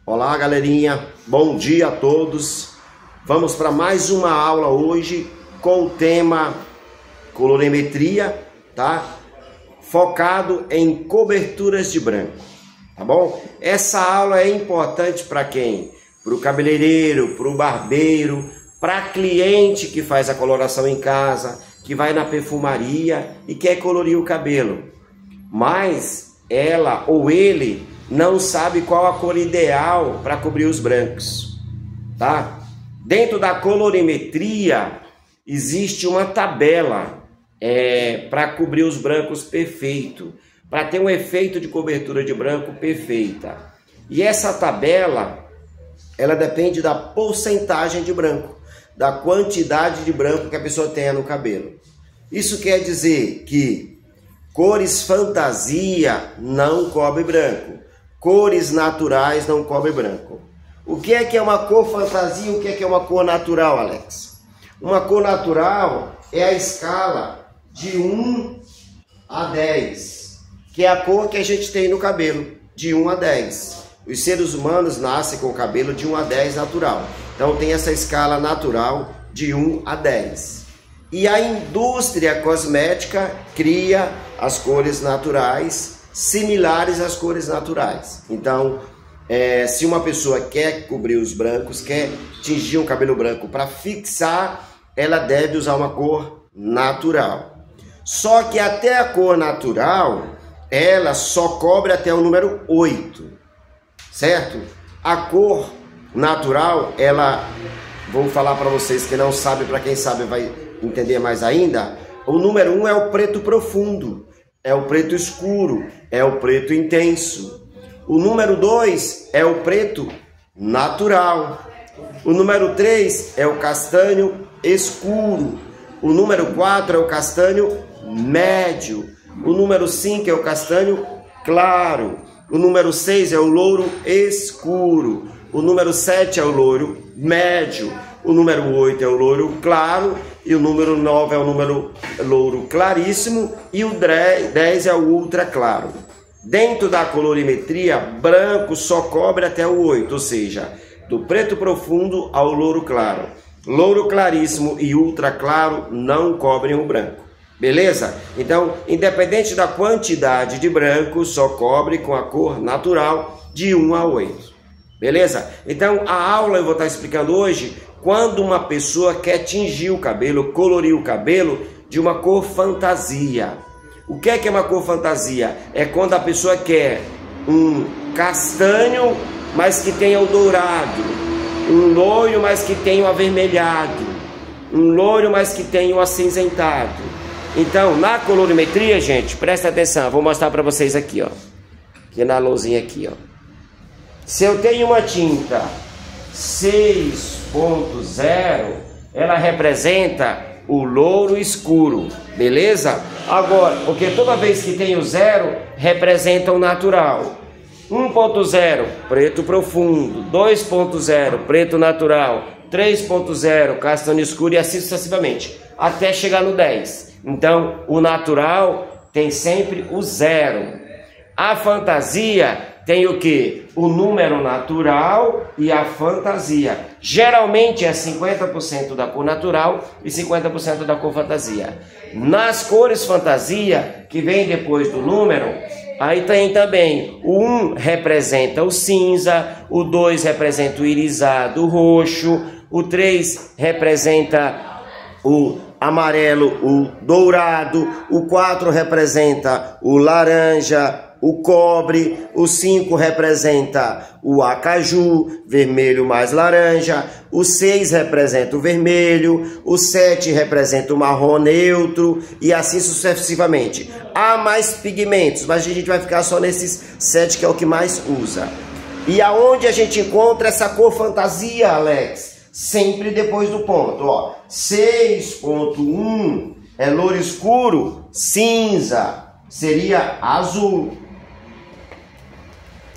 Olá, galerinha, bom dia a todos. Vamos para mais uma aula hoje com o tema colorimetria, tá? Focado em coberturas de branco, tá bom? Essa aula é importante para quem? Para o cabeleireiro, para o barbeiro, para cliente que faz a coloração em casa, que vai na perfumaria e quer colorir o cabelo, mas ela ou ele não sabe qual a cor ideal para cobrir os brancos, tá? Dentro da colorimetria existe uma tabela para cobrir os brancos perfeito, para ter um efeito de cobertura de branco perfeita. E essa tabela, ela depende da porcentagem de branco, da quantidade de branco que a pessoa tenha no cabelo. Isso quer dizer que cores fantasia não cobre branco, cores naturais não cobre branco. O que é uma cor fantasia e o que é uma cor natural, Alex? Uma cor natural é a escala de 1 a 10, que é a cor que a gente tem no cabelo, de 1 a 10. Os seres humanos nascem com o cabelo de 1 a 10 natural. Então tem essa escala natural de 1 a 10. E a indústria cosmética cria as cores naturais similares às cores naturais. Então, se uma pessoa quer cobrir os brancos, quer tingir um cabelo branco para fixar, ela deve usar uma cor natural. Só que até a cor natural, ela só cobre até o número 8, certo? A cor natural, ela, vou falar para vocês que não sabem, para quem sabe vai entender mais ainda, o número 1 é o preto profundo, é o preto escuro, é o preto intenso. O número 2 é o preto natural. O número 3 é o castanho escuro. O número 4 é o castanho médio. O número 5 é o castanho claro. O número 6 é o louro escuro. O número 7 é o louro médio. O número 8 é o louro claro. E o número 9 é o número louro claríssimo. E o 10 é o ultra claro. Dentro da colorimetria, branco só cobre até o 8, ou seja, do preto profundo ao louro claro. Louro claríssimo e ultra claro não cobrem o branco. Beleza? Então, independente da quantidade de branco, só cobre com a cor natural de 1 a 8. Beleza? Então, a aula eu vou estar explicando hoje quando uma pessoa quer tingir o cabelo, colorir o cabelo de uma cor fantasia. O que é uma cor fantasia? É quando a pessoa quer um castanho, mas que tenha o dourado, um loiro, mas que tenha o avermelhado, um loiro, mas que tenha o acinzentado. Então, na colorimetria, gente, presta atenção, vou mostrar para vocês aqui, ó, aqui na lousinha aqui, ó. Se eu tenho uma tinta 6.0, ela representa o louro escuro, beleza? Agora, porque toda vez que tem o 0, representa o natural. 1.0, preto profundo. 2.0, preto natural. 3.0, castanho escuro e assim sucessivamente, até chegar no 10. Então, o natural tem sempre o 0. A fantasia tem o que? O número natural e a fantasia. Geralmente é 50% da cor natural e 50% da cor fantasia. Nas cores fantasia, que vem depois do número, aí tem também o 1 representa o cinza, o 2 representa o irisado, o roxo, o 3 representa o amarelo, o dourado, o 4 representa o laranja, o cobre, o 5 representa o acaju, vermelho mais laranja, o 6 representa o vermelho, o 7 representa o marrom neutro e assim sucessivamente. Há mais pigmentos, mas a gente vai ficar só nesses 7 que é o que mais usa. E aonde a gente encontra essa cor fantasia, Alex? Sempre depois do ponto, ó. 6.1 é louro escuro, cinza, seria azul.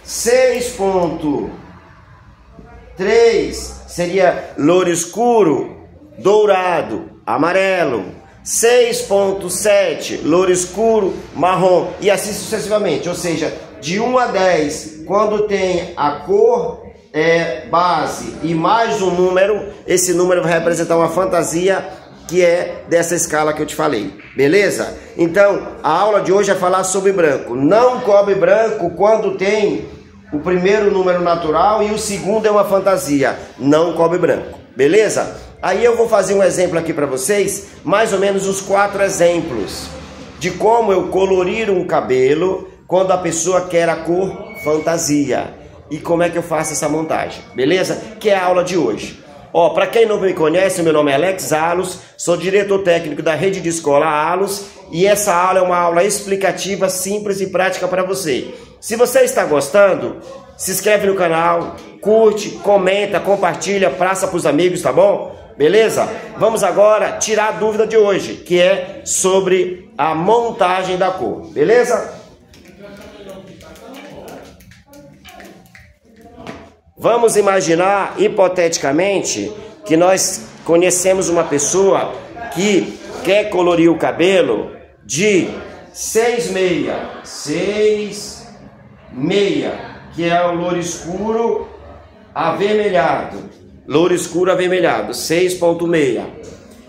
6.3 seria louro escuro, dourado, amarelo. 6.7, louro escuro, marrom, e assim sucessivamente. Ou seja, de 1 a 10, quando tem a cor base e mais um número, esse número vai representar uma fantasia que é dessa escala que eu te falei, beleza? Então, a aula de hoje é falar sobre branco. Não cobre branco quando tem o primeiro número natural e o segundo é uma fantasia. Não cobre branco, beleza? Aí eu vou fazer um exemplo aqui para vocês, mais ou menos uns 4 exemplos de como eu colorir um cabelo quando a pessoa quer a cor fantasia. E como é que eu faço essa montagem, beleza? Que é a aula de hoje. Ó, para quem não me conhece, meu nome é Alex Alos, sou diretor técnico da rede de escola Alos e essa aula é uma aula explicativa, simples e prática para você. Se você está gostando, se inscreve no canal, curte, comenta, compartilha, passa para os amigos, tá bom? Beleza? Vamos agora tirar a dúvida de hoje, que é sobre a montagem da cor, beleza? Vamos imaginar, hipoteticamente, que nós conhecemos uma pessoa que quer colorir o cabelo de 6,6, que é o louro escuro avermelhado. Louro escuro avermelhado, 6,6.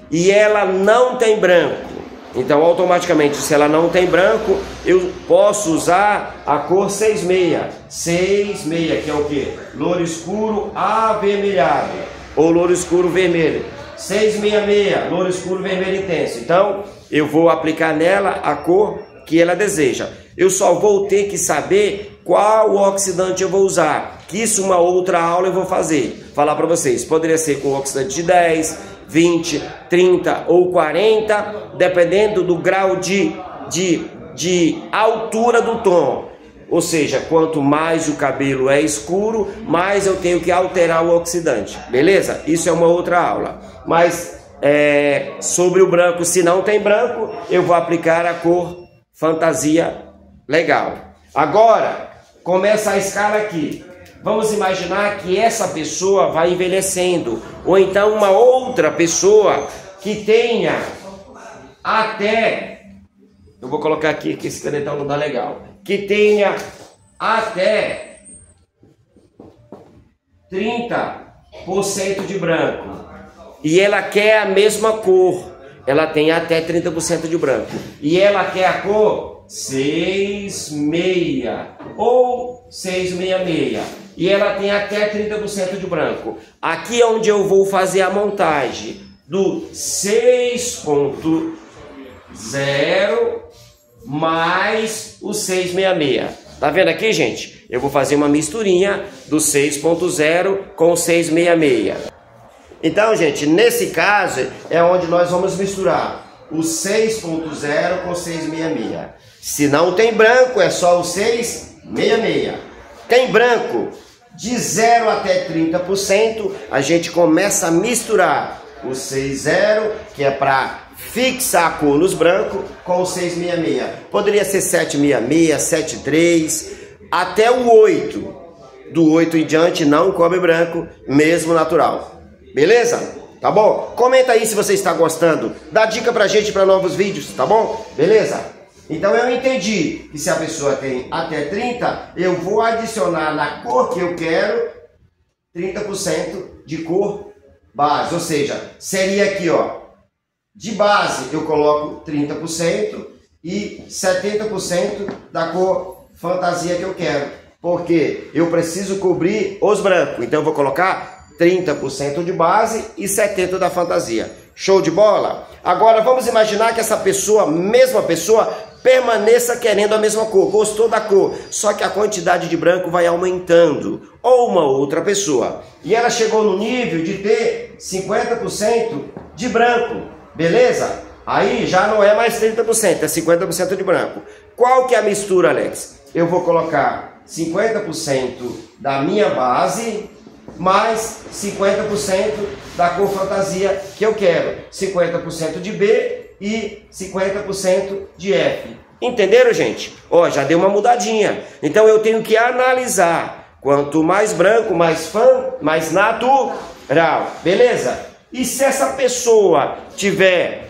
E ela não tem branco. Então, automaticamente, se ela não tem branco, eu posso usar a cor 6,6. 6,6, que é o quê? Louro escuro avermelhado. Ou louro escuro vermelho. 6,66, louro escuro vermelho intenso. Então, eu vou aplicar nela a cor que ela deseja. Eu só vou ter que saber qual oxidante eu vou usar. Que isso uma outra aula eu vou fazer. Falar para vocês. Poderia ser com oxidante de 10, 20, 30 ou 40, dependendo do grau de altura do tom. Ou seja, quanto mais o cabelo é escuro, mais eu tenho que alterar o oxidante. Beleza? Isso é uma outra aula. Mas sobre o branco, se não tem branco, eu vou aplicar a cor fantasia legal. Agora, começa a escala aqui. Vamos imaginar que essa pessoa vai envelhecendo, ou então uma outra pessoa que tenha até, eu vou colocar aqui que esse canetão não dá legal, que tenha até 30% de branco, e ela quer a mesma cor, ela tem até 30% de branco, e ela quer a cor 6,6 ou 6,66. E ela tem até 30% de branco. Aqui é onde eu vou fazer a montagem do 6,0 mais o 6,66. Tá vendo aqui, gente? Eu vou fazer uma misturinha do 6,0 com o 6,66. Então, gente, nesse caso é onde nós vamos misturar o 6,0 com o 6,66. Se não tem branco, é só o 6,66. Tem branco de 0 até 30%, a gente começa a misturar o 6,0, que é para fixar a cor nos brancos, com o 6,66. Poderia ser 7,66, 7,3, até o 8. Do 8 em diante não cobre branco, mesmo natural. Beleza? Tá bom? Comenta aí se você está gostando. Dá dica pra gente para novos vídeos, tá bom? Beleza? Então eu entendi que se a pessoa tem até 30, eu vou adicionar na cor que eu quero 30% de cor base. Ou seja, seria aqui, ó, de base eu coloco 30% e 70% da cor fantasia que eu quero. Porque eu preciso cobrir os brancos. Então eu vou colocar 30% de base e 70% da fantasia. Show de bola? Agora vamos imaginar que essa pessoa, mesma pessoa, permaneça querendo a mesma cor, gostou da cor, só que a quantidade de branco vai aumentando, ou uma outra pessoa, e ela chegou no nível de ter 50% de branco, beleza? Aí já não é mais 30%, é 50% de branco. Qual que é a mistura, Alex? Eu vou colocar 50% da minha base, mais 50% da cor fantasia que eu quero, 50% de B e 50% de F. Entenderam, gente? Ó, já deu uma mudadinha. Então eu tenho que analisar. Quanto mais branco, mais mais natural. Beleza? E se essa pessoa tiver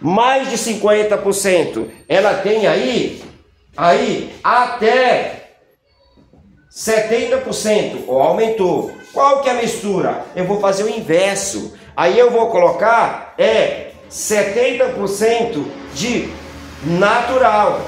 mais de 50%, ela tem aí até 70%, ó, aumentou. Qual que é a mistura? Eu vou fazer o inverso. Aí eu vou colocar 70% de natural.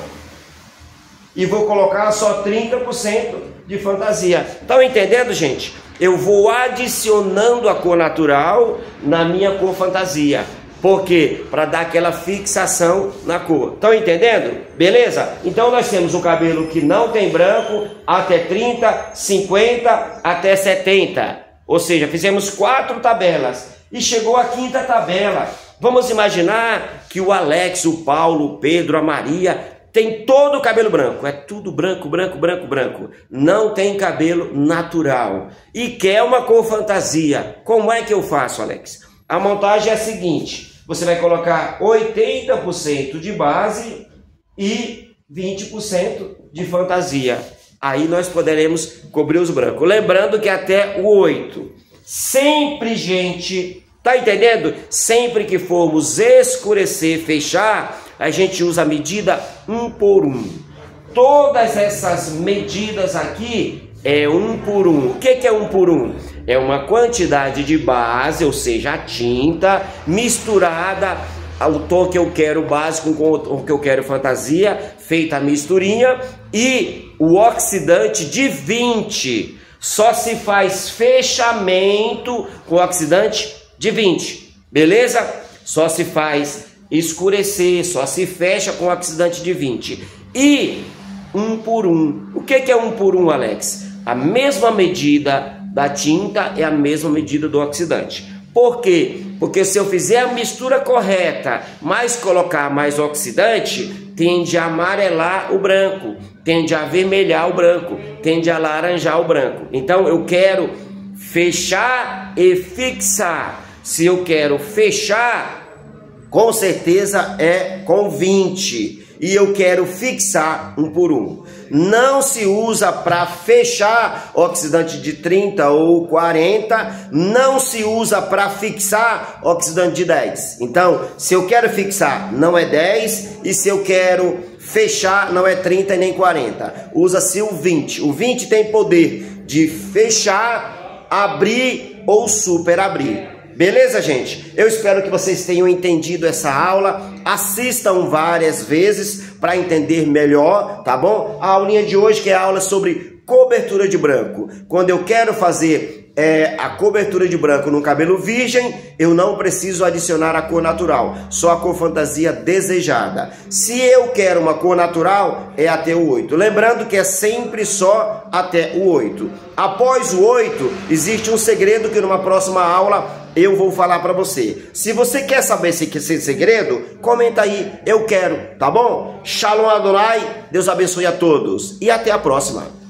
E vou colocar só 30% de fantasia. Estão entendendo, gente? Eu vou adicionando a cor natural na minha cor fantasia. Por quê? Para dar aquela fixação na cor. Estão entendendo? Beleza? Então nós temos um cabelo que não tem branco até 30, 50, até 70. Ou seja, fizemos 4 tabelas e chegou a 5ª tabela. Vamos imaginar que o Alex, o Paulo, o Pedro, a Maria tem todo o cabelo branco. É tudo branco, branco, branco, branco. Não tem cabelo natural. E quer uma cor fantasia. Como é que eu faço, Alex? A montagem é a seguinte. Você vai colocar 80% de base e 20% de fantasia. Aí nós poderemos cobrir os brancos. Lembrando que até o 8. Sempre, gente, tá entendendo? Sempre que formos escurecer, fechar, a gente usa a medida 1 por 1. Todas essas medidas aqui é 1 por 1. O que é 1 por 1? É uma quantidade de base, ou seja, a tinta, misturada ao tom que eu quero básico com o tom que eu quero fantasia, feita a misturinha, e o oxidante de 20. Só se faz fechamento com oxidante de 20, beleza? Só se faz escurecer, só se fecha com oxidante de 20. E 1 por 1. O que é 1 por 1, Alex? A mesma medida da tinta é a mesma medida do oxidante. Por quê? Porque se eu fizer a mistura correta, mas colocar mais oxidante, tende a amarelar o branco, tende a avermelhar o branco, tende a laranjar o branco. Então eu quero fechar e fixar. Se eu quero fechar, com certeza é com 20. E eu quero fixar 1 por 1. Não se usa para fechar oxidante de 30 ou 40. Não se usa para fixar oxidante de 10. Então, se eu quero fixar, não é 10. E se eu quero fechar, não é 30 nem 40. Usa-se o 20. O 20 tem poder de fechar, abrir ou super abrir. Beleza, gente? Eu espero que vocês tenham entendido essa aula. Assistam várias vezes para entender melhor, tá bom? A aulinha de hoje que é a aula sobre cobertura de branco. Quando eu quero fazer a cobertura de branco no cabelo virgem, eu não preciso adicionar a cor natural, só a cor fantasia desejada. Se eu quero uma cor natural, é até o 8. Lembrando que é sempre só até o 8. Após o 8, existe um segredo que numa próxima aula eu vou falar para você. Se você quer saber esse segredo, comenta aí, eu quero, tá bom? Shalom Adonai, Deus abençoe a todos e até a próxima.